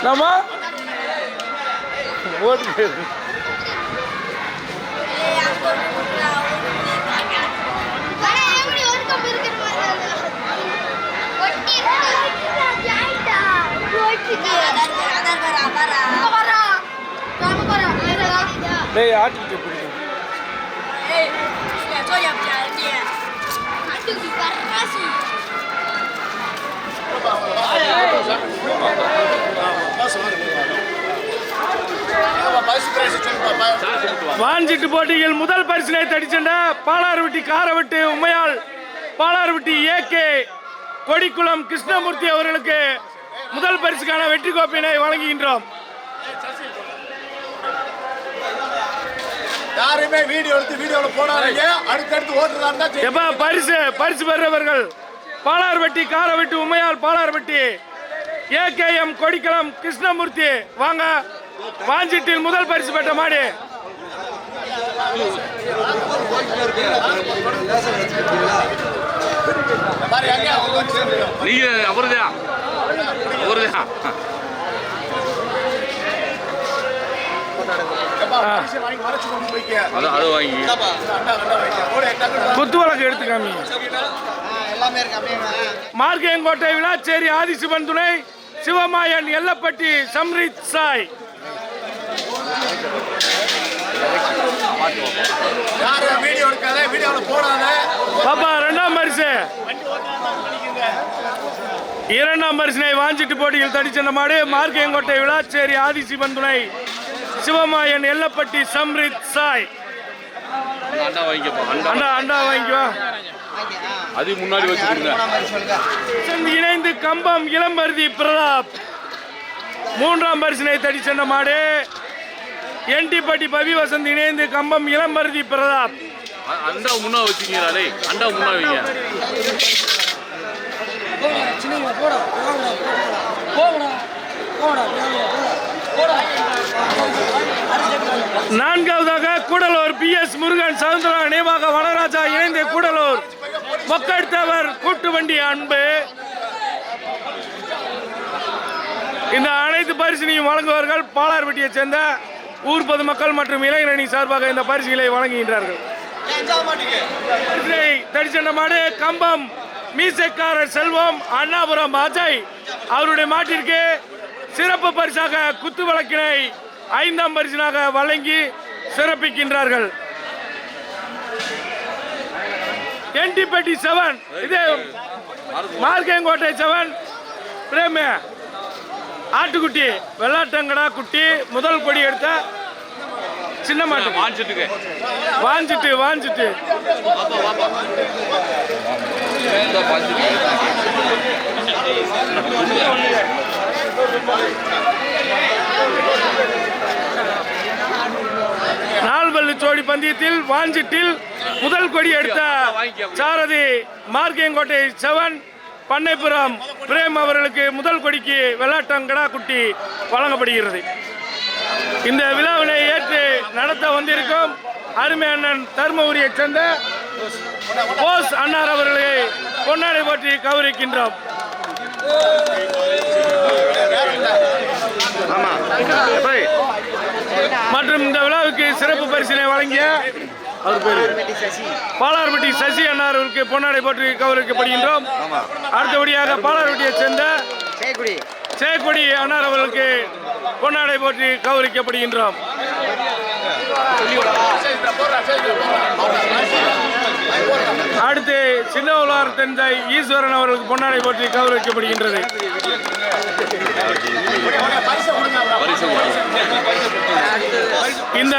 நம்ம ஓட்டு டேய் ஆட்டிட்டு பிடிக்கும் வாஞ்சிட்டு போட்டியில் முதல் பரிசினை தடிச்சென்ற பாலாறுவட்டி காரவட்டி உமையாள் பாலாறுவட்டி ஏகே கொடிக்குளம் கிருஷ்ணமூர்த்தி அவர்களுக்கு முதல் பரிசுக்கான வெற்றி கோப்பையினை வழங்குகின்றோம். யாருமே வீடியோ எடுத்து வீடியோல போடாதீங்க. அடுத்து ஓட்டுறாங்க. பரிசு பெறுபவர்கள் பாலாறுவட்டி காரவட்டி உமையாள் பாலாறுவட்டி ஏகேஎம் கொடிக்குளம் கிருஷ்ணமூர்த்தி. வாங்க, வாஞ்சிட்டில் முதல் பரிசு பெற்ற மாடு. நீங்க அவருதான் குத்து வழக்கு எடுத்துக்காமி. மார்க்கேங்கோட்டை விளாச்சேரி ஆதிசிவன் துணை சிவமாயன் எல்லப்பட்டி சம்ரித் சாய். பாப்பா இரண்டாம் பரிசு. இரண்டாம் பரிசினை வாஞ்சிட்டு போட்டியில் தடிச்சென்ற மாடு மார்க்கேங்கோட்டை விளாச்சேரி ஆதிசிவன் துணை சிவமாயன் எல்லப்பட்டி சம்ரித் சாய். அண்டா வாங்கிக்குவா. அது முன்னாடி வச்சிருங்க. இணைந்து கம்பம் இளம்பருதி பிரதாப். மூன்றாம் பரிசினை தடி சென்ற மாடு என்டிப்பட்டி பவி வசந்த் இணைந்து கம்பம் இளம்பருதி பிரதாப். அண்டா முன்னா வச்சுக்கீங்களா? அண்டா முன்னா வைங்க. நான்காவதாக கூடலூர் PS முருகன் சவுந்தரா நினைவாக வனராஜா இணைந்த கூடலூர் மக்கள் கூட்டு வண்டி அன்பு. இந்த அனைத்து பரிசினையும் வழங்குவார்கள் பாலாறுவட்டியை சேர்ந்த ஊர் பொதுமக்கள் மற்றும் இளைஞரணி சார்பாக இந்த பரிசுகளை வழங்குகின்றார்கள். தடிச்சென்ற மாடு கம்பம் மீசைக்காரர் செல்வம் அண்ணாபுரம் அஜய் அவருடைய மாட்டிற்கு சிறப்பு பரிசாக குத்து வழக்கினை 5ஆம் பரிசினாக வழங்கி சிறப்பிக்கின்றார்கள். என்டிப்பட்டி 7 இது மார்க்கேங்கோட்டை 7 பிரேம ஆட்டுக்குட்டி வெள்ளாட்டங்கடா குட்டி முதல் கொடி எடுத்த சின்ன மாட்டு வாஞ்சிட்டு நால்வல்லு ஜோடி பந்தயத்தில் வாஞ்சிட்டில் முதல் கொடி எடுத்த சாரதி மார்க்கேங்கோட்டை 7 பண்ணைப்புறம் பிரேம் அவர்களுக்கு முதல் கொடிக்கு வெள்ளாட்டங்கடா குட்டி வழங்கப்படுகிறது. இந்த விழாவினை ஏற்று நடத்த வந்திருக்கும் அருமை அண்ணன் தர்மபுரியை சேர்ந்த போஸ் அண்ணார் அவர்களை பொன்னாடை போற்றி கௌரவிக்கின்றோம். மற்றும் இந்த விழாவுக்கு சிறப்பு பரிசினை வழங்கிய அவர் பேரு பாலாறுவட்டி சசி அண்ணாருக்கு பொன்னாடை போற்றி கௌரவிக்கப்படுகின்றோம். அடுத்தபடியாக பாலாறுவட்டியை சேர்ந்த சேக்குடி அண்ணார் அவர்களுக்கு பொன்னாடை போற்றி கௌரவிக்கப்படுகின்றோம். அடுத்து சின்ன உலகார் தந்தை ஈஸ்வரன் அவர்களுக்கு பொன்னாடை போற்றி கௌரவிக்கப்படுகின்றது. இந்த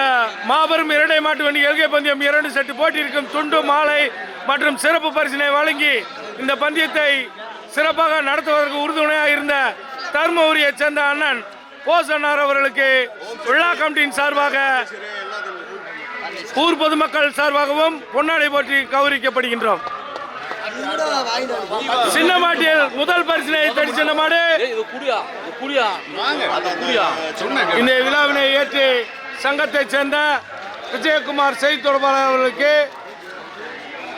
மாபெரும் இரட்டை மாட்டு வண்டி எல்கை பந்தயம் 2 செட்டு போட்டியிருக்கும் துண்டு மாலை மற்றும் சிறப்பு பரிசினை வழங்கி இந்த பந்தயத்தை சிறப்பாக நடத்துவதற்கு உறுதுணையாக இருந்த தர்மபுரியை சேர்ந்த அண்ணன் போஸ் அண்ணார் அவர்களுக்கு விழா கமிட்டியின் சார்பாக ஊர் பொதுமக்கள் சார்பாகவும் பொன்னாடை போற்றி கௌரவிக்கப்படுகின்றோம். சின்ன மாட்டில் முதல் பரிசினை தடி சென்ற மாடு இந்த விழாவினை ஏற்று சங்கத்தை சேர்ந்த விஜயகுமார் செய்தி தொடர்பாளர் அவர்களுக்கு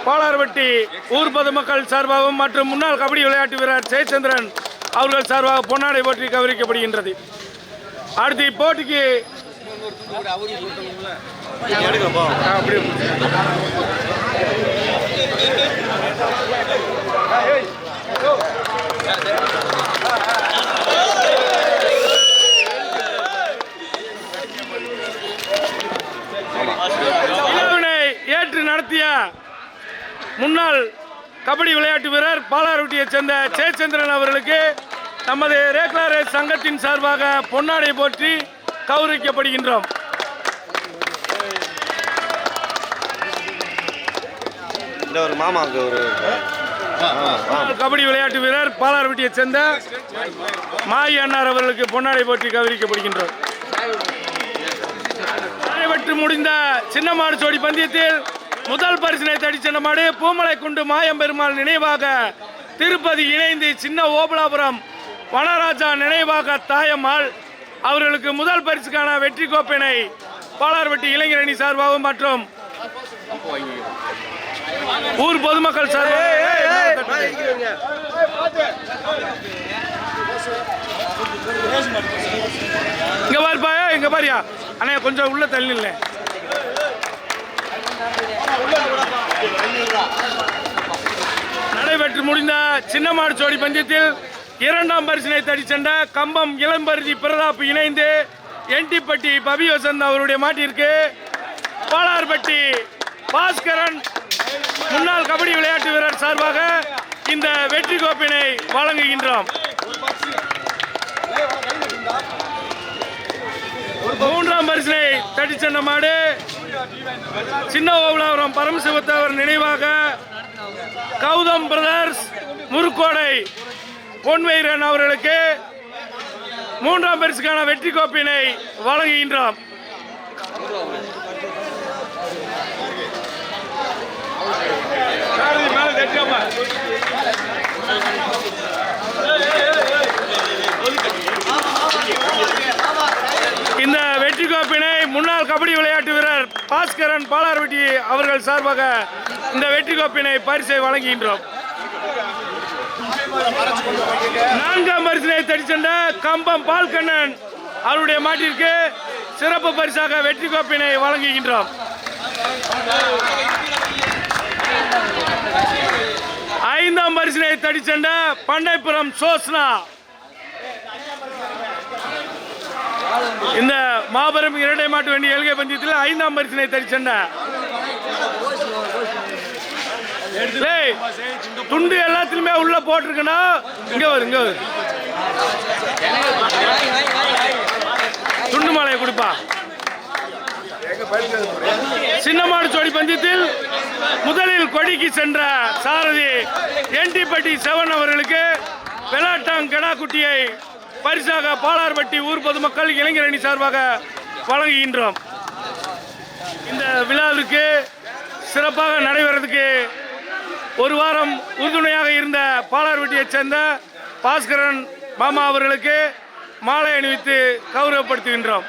பாலாறுவட்டி ஊர் பொதுமக்கள் சார்பாகவும் மற்றும் முன்னாள் கபடி விளையாட்டு வீரர் ஜெயச்சந்திரன் அவர்கள் சார்பாக பொன்னாடை போற்றி கௌரவிக்கப்படுகின்றது. அடுத்து இப்போட்டிக்கு ஏற்று நடத்திய முன்னாள் கபடி விளையாட்டு வீரர் பாலாறுட்டியை சேர்ந்த ஜெயச்சந்திரன் அவர்களுக்கு நமது ரேக்லா சங்கத்தின் சார்பாக பொன்னாடை போற்றி கௌரவிக்கப்படுகின்றோம். கபடி விளையாட்டு வீரர் பாலாறுட்டியை சேர்ந்த மாயி அண்ணார் அவர்களுக்கு பொன்னாடை போற்றி கௌரவிக்கப்படுகின்றோம். நடைபெற்று முடிந்த சின்னமாடு ஜோடி பந்தயத்தில் முதல் பரிசினை தடி சென்ற மாடு பூமலைக்குண்டு மாயம்பெருமாள் நினைவாக திருப்பதி இணைந்து சின்ன ஓபலாபுரம் வனராஜா நினைவாக தாயம்மாள் அவர்களுக்கு முதல் பரிசுக்கான வெற்றி கோப்பினை பாலார்பட்டி இளைஞர் அணி சார்பாகவும் மற்றும் ஊர் பொதுமக்கள் சார்பாக இங்க பாருப்பா, இங்க பாரியா அண்ணா, கொஞ்சம் உள்ள தள்ளி. நடைபெற்று முடிந்த சின்னமாடு ஜோடி பந்தயத்தில் இரண்டாம் பரிசினை தடி சென்ற கம்பம் இளம்பருதி பிரதாப் இணைந்து என்டிப்பட்டி பபி வசந்த் அவருடைய மாட்டிற்கு பாலார்பட்டி பாஸ்கரன் முன்னாள் கபடி விளையாட்டு வீரர் சார்பாக இந்த வெற்றி கோப்பினை வழங்குகின்றோம். மூன்றாம் பரிசினை தடி சென்ற மாடு சின்ன ஓபலாபுரம் பரமசிவத்தவர் நினைவாக கௌதம் பிரதர்ஸ் முருக்கோடை பொன்வீரன் அவர்களுக்கு மூன்றாம் பரிசுக்கான வெற்றி கோப்பினை வழங்குகின்றோம். இந்த வெற்றி கோப்பினை முன்னாள் கபடி விளையாட்டு வீரர் பாஸ்கரன் பாலார்பட்டி அவர்கள் சார்பாக இந்த வெற்றி கோப்பினை பரிசை வழங்குகின்றோம். நான்காம் பரிசினை தடி சென்ற கம்பம் பால்கண்ணன் அவருடைய மாட்டிற்கு சிறப்பு பரிசாக வெற்றி கோப்பினை வழங்குகின்றோம். ஐந்தாம் பரிசினை தடி சென்ற பண்ணைப்புறம் சோஸ்னா இந்த மாபெரும் இரட்டை மாட்டு வண்டி எல்கை பந்தயத்தில் ஐந்தாம் பரிசினை தடி சென்ற துண்டு எல்லாத்திலுமே உள்ள போட்டிருக்கனா இங்க வரும், இங்க வரும் துண்டு மாலையை கொடுப்பா. சின்னமாடு ஜோடி பந்தயத்தில் முதலில் கொடிக்கு சென்ற சாரதி என்டிப்பட்டி செவன் அவர்களுக்கு வெளாட்டாங் கெடா குட்டியை பரிசாக பாலார்பட்டி ஊர் பொதுமக்கள் இளைஞர் அணி சார்பாக வழங்குகின்றோம். இந்த விழாவிற்கு சிறப்பாக நடைபெறதுக்கு ஒரு வாரம் உறுதுணையாக இருந்த பாலார்பட்டியை சேர்ந்த பாஸ்கரன் மாமா அவர்களுக்கு மாலை அணிவித்து கௌரவப்படுத்துகின்றோம்.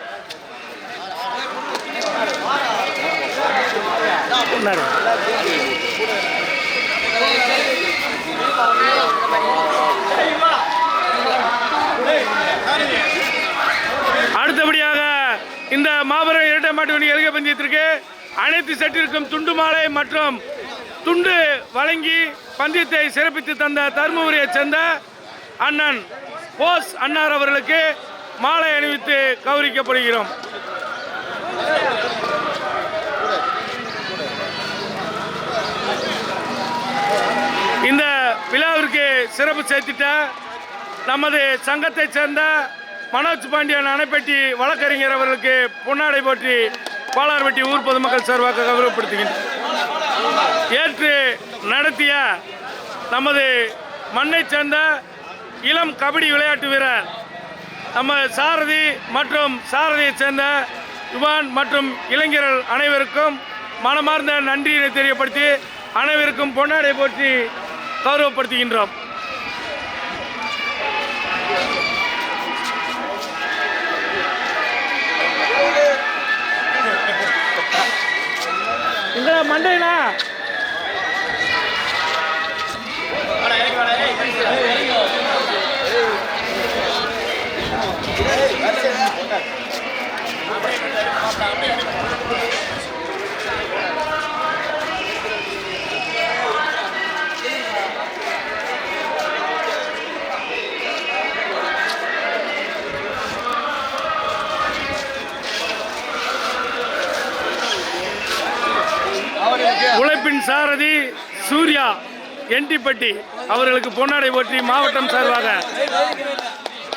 அடுத்தபடியாக இந்த மாபெரும் இரட்டை மாட்டு வண்டி எல்கை பந்தயத்திற்கு அனைத்து செட்டிற்கும் துண்டு மாலை மற்றும் துண்டு வழங்கி பந்தயத்தை சிறப்பித்து தந்த தருமபுரியை சேர்ந்த அண்ணன் போஸ் அன்னார் அவர்களுக்கு மாலை அணிவித்து கௌரவிக்கப்படுகிறோம். இந்த விழாவிற்கு சிறப்பு சேர்த்திட்ட நமது சங்கத்தை சேர்ந்த மனோஜ் பாண்டியன் அணைப்பட்டி வழக்கறிஞர் அவர்களுக்கு பொன்னாடை போற்றி பாலார்பட்டி ஊர் பொதுமக்கள் சார்பாக கௌரவப்படுத்துகின்றனர். ஏற்று நடத்திய நமது மண்ணை சேர்ந்த இளம் கபடி விளையாட்டு வீரர் நம்ம சாரதி மற்றும் சாரதியை சேர்ந்த யுவான் மற்றும் இளைஞர்கள் அனைவருக்கும் மனமார்ந்த நன்றியினை தெரியப்படுத்தி அனைவருக்கும் பொன்னாடை போற்றி கௌரவப்படுத்துகின்றோம். இந்த மண்டைனா சிறப்பின் சாரதி சூர்யா என்டிப்பட்டி அவர்களுக்கு பொன்னாடை போற்றி மாவட்டம் சார்பாக